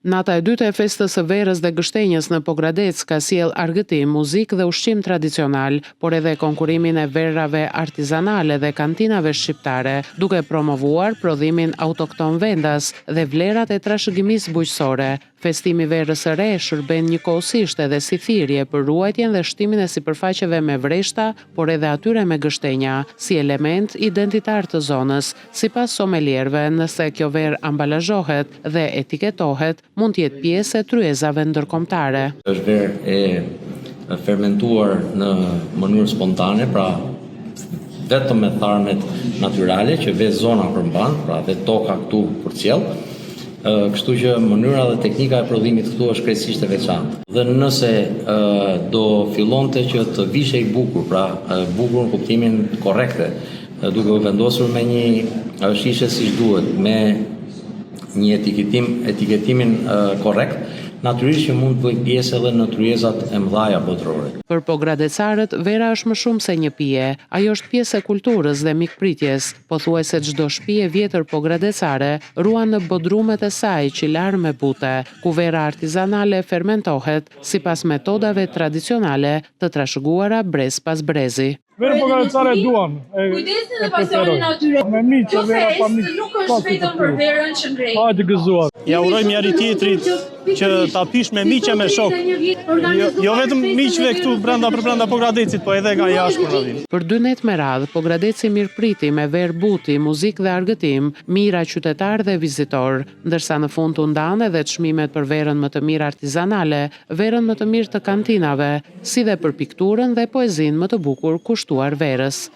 Nata e dytë e festës së verës dhe gështenjës në Pogradec ka sjell argëtim, muzikë dhe ushqim tradicional, por edhe konkurimin e verave artizanale dhe kantinave shqiptare, duke promovuar prodhimin autokton vendas dhe vlerat e trashëgimisë bujqësore. Festimi verës së re shërben njëkohësisht edhe si thirrje për ruajtjen dhe shtimin e sipërfaqeve me vreshta, por edhe atyre me gështenja, si element identitar të zonës. Sipas somelierëve, nëse kjo verë ambalazhohet dhe etiketohet, mund të jetë pjesë e tryezave ndërkombëtare. Është verë e fermentuar në mënyrë spontane, pra vetëm me tharmet natyrale që vetë zona përmban, pra vetë toka këtu përcjell. Kështu që mënyra dhe teknika e prodhimit këtu është krejtësisht e veçantë. Dhe nëse do fillonte që të vishej bukur, pra bukur në kuptimin korrekte, duke u vendosur me një shishe siç duhet, me një etiketimin korrekt, natyrisht që mund të bëjë pjesë edhe në tryezat e mëdha botërore. Për pogradecarët, vera është më shumë se një pije. Ajo është pjesë e kulturës dhe mikpritjes. Pothuajse çdo shtëpi e vjetër pogradecare ruan në bodrumet e saj qilar me bute, ku vera artizanale fermentohet sipas metodave tradicionale të trashëguara brez pas brezi. Verën pogradecare e duam. Kujdesin dhe pasoni natyrë. Me miqë, vera pa miqë. Nuk është vetëm për verën që ngrejnë. Hajde gëzuar. Ja urojmë njëri tjetrit që ta pish me miqe me shok. Jo vetëm miqve këtu brenda Pogradecit, po edhe nga jashtë për. Për 2 net me radhë, Pogradeci mirëpriti me verë buti, muzikë dhe argëtim, mira qytetar dhe vizitor, ndërsa në fund u ndanë edhe çmimet për verën më të mirë artizanale, verën më të mirë të kantinave, si dhe për pikturën dhe poezinë më të bukur kushtuar verës.